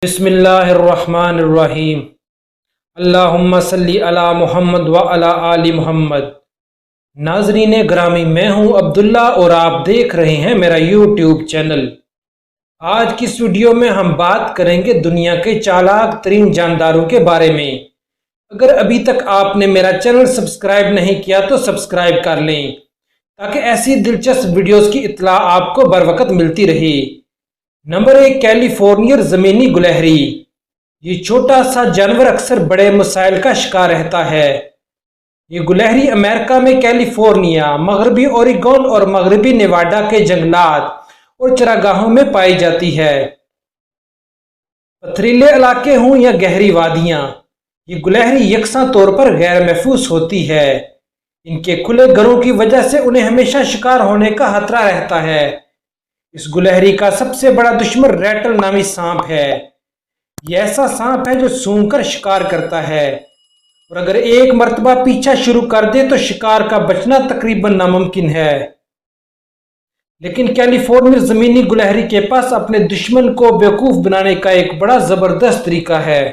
بسم اللہ الرحمن الرحیم۔ اللہم صلی علی محمد و علی آل محمد۔ ناظرین گرامی، میں ہوں عبداللہ اور آپ دیکھ رہے ہیں میرا یوٹیوب چینل۔ آج کی اس ویڈیو میں ہم بات کریں گے دنیا کے چالاک ترین جانداروں کے بارے میں۔ اگر ابھی تک آپ نے میرا چینل سبسکرائب نہیں کیا تو سبسکرائب کر لیں تاکہ ایسی دلچسپ ویڈیوز کی اطلاع آپ کو بر وقت ملتی رہے۔ نمبر 1، کیلیفورنیا زمینی گلہری۔ یہ چھوٹا سا جانور اکثر بڑے مسائل کا شکار رہتا ہے۔ یہ گلہری امریکہ میں کیلیفورنیا، مغربی اوریگون اور مغربی نیواڈا کے جنگلات اور چراگاہوں میں پائی جاتی ہے۔ پتھریلے علاقے ہوں یا گہری وادیاں، یہ گلہری یکساں طور پر غیر محفوظ ہوتی ہے۔ ان کے کھلے گروں کی وجہ سے انہیں ہمیشہ شکار ہونے کا خطرہ رہتا ہے۔ اس گلہری کا سب سے بڑا دشمن ریٹل نامی سانپ ہے۔ یہ ایسا سانپ ہے جو سونگھ کر شکار کرتا ہے، اور اگر ایک مرتبہ پیچھا شروع کر دے تو شکار کا بچنا تقریباً ناممکن ہے۔ لیکن کیلیفورنیا زمینی گلہری کے پاس اپنے دشمن کو بیوقوف بنانے کا ایک بڑا زبردست طریقہ ہے۔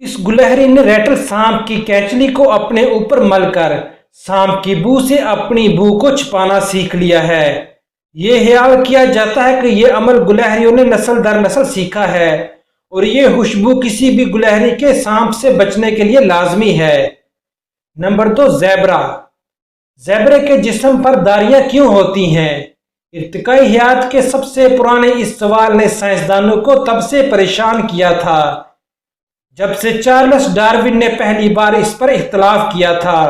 اس گلہری نے ریٹل سانپ کی کینچلی کو اپنے اوپر مل کر سانپ کی بو سے اپنی بو کو چھپانا سیکھ لیا ہے۔ یہ خیال کیا جاتا ہے کہ یہ عمل گلہریوں نے نسل در نسل سیکھا ہے، اور یہ خوشبو کسی بھی گلہری کے سانپ سے بچنے کے لیے لازمی ہے۔ Number 2، zebra. زیبرے کے جسم پر داریاں کیوں ہوتی ہیں؟ ارتقائی حیات کے سب سے پرانے اس سوال نے سائنسدانوں کو تب سے پریشان کیا تھا جب سے چارلس ڈارون نے پہلی بار اس پر اختلاف کیا تھا۔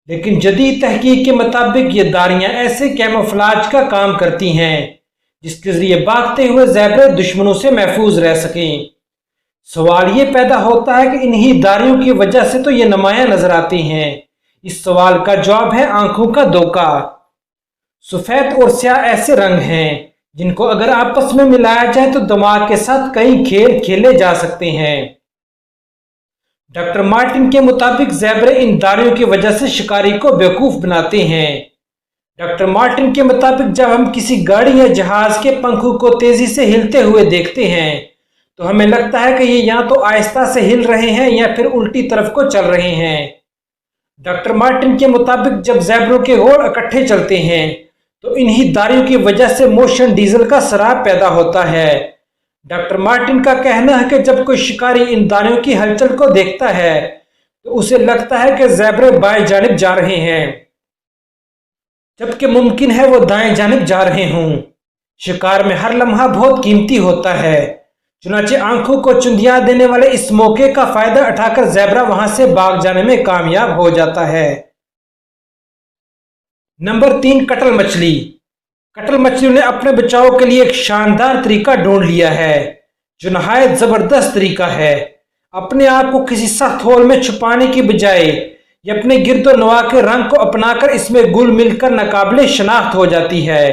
لیکن جدید تحقیق کے مطابق یہ داریاں ایسے کیموفلاج کا کام کرتی ہیں جس کے ذریعے بھاگتے ہوئے زیبرے دشمنوں سے محفوظ رہ سکیں۔ سوال یہ پیدا ہوتا ہے کہ انہی داریوں کی وجہ سے تو یہ نمایاں نظر آتے ہیں۔ اس سوال کا جواب ہے آنکھوں کا دھوکہ۔ سفید اور سیاہ ایسے رنگ ہیں جن کو اگر آپس میں ملایا جائے تو دماغ کے ساتھ کئی کھیل کھیلے جا سکتے ہیں۔ ڈاکٹر مارٹن کے مطابق زیبرے ان داریوں کی وجہ سے شکاری کو بیوقوف بناتے ہیں۔ ڈاکٹر مارٹن کے مطابق جب ہم کسی گاڑی یا جہاز کے پنکھوں کو تیزی سے ہلتے ہوئے دیکھتے ہیں تو ہمیں لگتا ہے کہ یہ یا تو آہستہ سے ہل رہے ہیں یا پھر الٹی طرف کو چل رہے ہیں۔ ڈاکٹر مارٹن کے مطابق جب زیبروں کے گھوڑ اکٹھے چلتے ہیں تو انہی داریوں کی وجہ سے موشن ڈیزل کا سراب پیدا ہوتا ہے۔ ڈاکٹر مارٹن کا کہنا ہے کہ جب کوئی شکاری ان داریوں کی ہلچل کو دیکھتا ہے تو اسے لگتا ہے کہ زیبرے بائیں جانب جا رہے ہیں، جبکہ ممکن ہے وہ دائیں جانب جا رہے ہوں۔ شکار میں ہر لمحہ بہت قیمتی ہوتا ہے، چنانچہ آنکھوں کو چندیاں دینے والے اس موقع کا فائدہ اٹھا کر زیبرا وہاں سے بھاگ جانے میں کامیاب ہو جاتا ہے۔ نمبر 3، کٹل مچھلی۔ کٹل مچھلی نے اپنے بچاؤ کے لیے ایک شاندار طریقہ ڈھونڈ لیا ہے جو نہایت زبردست طریقہ ہے۔ اپنے آپ کو کسی سخت ہول میں چھپانے کی بجائے یہ اپنے گرد و نواح کے رنگ کو اپنا کر اس میں گل مل کر ناقابل شناخت ہو جاتی ہے۔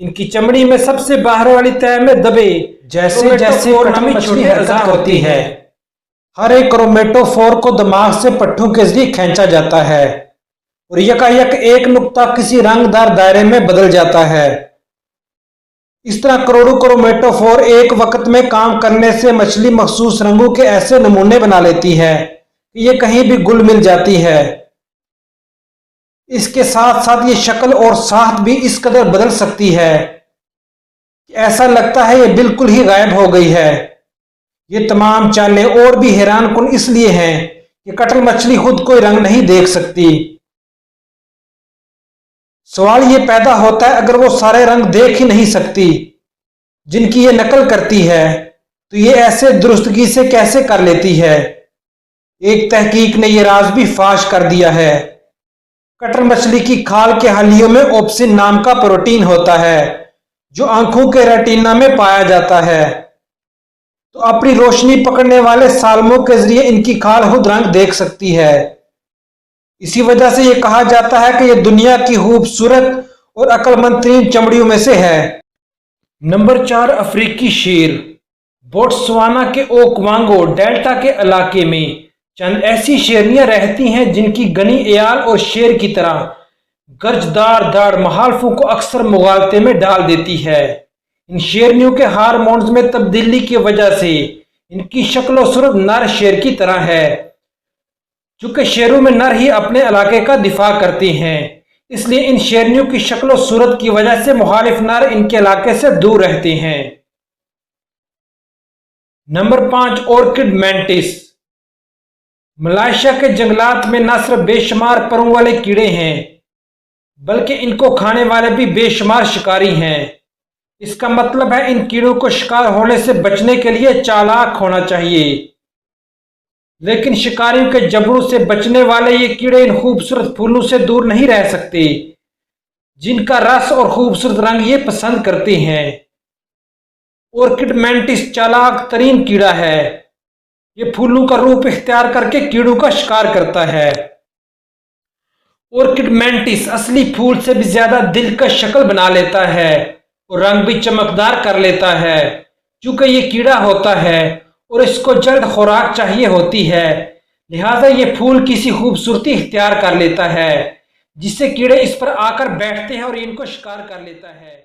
ان کی چمڑی میں سب سے باہر والی تہہ میں دبے جیسے کٹل مچھلی حرکت ہوتی ہے۔ ہر ایک کرومیٹوفور کو دماغ سے پٹھوں کے ذریعے کھینچا جاتا ہے اور یکایک ایک نقطہ کسی رنگ دار دائرے میں بدل جاتا ہے۔ اس طرح کروڑوں کرومیٹوفور ایک وقت میں کام کرنے سے مچھلی مخصوص رنگوں کے ایسے نمونے بنا لیتی ہے کہ یہ کہیں بھی گل مل جاتی ہے۔ اس کے ساتھ ساتھ یہ شکل اور ساخت بھی اس قدر بدل سکتی ہے کہ ایسا لگتا ہے یہ بالکل ہی غائب ہو گئی ہے۔ یہ تمام چالیں اور بھی حیران کن اس لیے ہیں کہ کٹل مچھلی خود کوئی رنگ نہیں دیکھ سکتی۔ سوال یہ پیدا ہوتا ہے اگر وہ سارے رنگ دیکھ ہی نہیں سکتی جن کی یہ نقل کرتی ہے تو یہ ایسے درستگی سے کیسے کر لیتی ہے؟ ایک تحقیق نے یہ راز بھی فاش کر دیا ہے۔ کٹل مچھلی کی کھال کے حلیوں میں اوپسن نام کا پروٹین ہوتا ہے جو آنکھوں کے ریٹینا میں پایا جاتا ہے، تو اپنی روشنی پکڑنے والے سالموں کے ذریعے ان کی کھال خود رنگ دیکھ سکتی ہے۔ اسی وجہ سے یہ کہا جاتا ہے کہ یہ دنیا کی خوبصورت اور عقل مند ترین چمڑیوں میں سے ہے۔ نمبر 4، افریقی شیر۔ بوٹسوانا کے اوکوانگو ڈیلٹا کے علاقے میں چند ایسی شیرنیاں رہتی ہیں جن کی گنی ایال اور شیر کی طرح گرجدار داڑھ مخالفوں کو اکثر مغالطے میں ڈال دیتی ہے۔ ان شیرنیوں کے ہارمونز میں تبدیلی کی وجہ سے ان کی شکل و صورت نر شیر کی طرح ہے۔ چونکہ شیروں میں نر ہی اپنے علاقے کا دفاع کرتے ہیں، اس لیے ان شیرنیوں کی شکل و صورت کی وجہ سے مخالف نر ان کے علاقے سے دور رہتے ہیں۔ Number 5، orchid minutes. ملائیشیا کے جنگلات میں نہ صرف بے شمار پروں والے کیڑے ہیں بلکہ ان کو کھانے والے بھی بے شمار شکاری ہیں۔ اس کا مطلب ہے ان کیڑوں کو شکار ہونے سے بچنے کے لیے چالاک ہونا چاہیے، لیکن شکاریوں کے جبڑوں سے بچنے والے یہ کیڑے ان خوبصورت پھولوں سے دور نہیں رہ سکتے جن کا رس اور خوبصورت رنگ یہ پسند کرتے ہیں۔ اورکڈ مینٹس چالاک ترین کیڑا ہے۔ یہ پھولوں کا روپ اختیار کر کے کیڑوں کا شکار کرتا ہے۔ اورکڈ مینٹس اصلی پھول سے بھی زیادہ دلکش شکل بنا لیتا ہے اور رنگ بھی چمکدار کر لیتا ہے۔ چونکہ یہ کیڑا ہوتا ہے اور اس کو جلد خوراک چاہیے ہوتی ہے، لہذا یہ پھول کی سی خوبصورتی اختیار کر لیتا ہے جس سے کیڑے اس پر آ کر بیٹھتے ہیں اور ان کو شکار کر لیتا ہے۔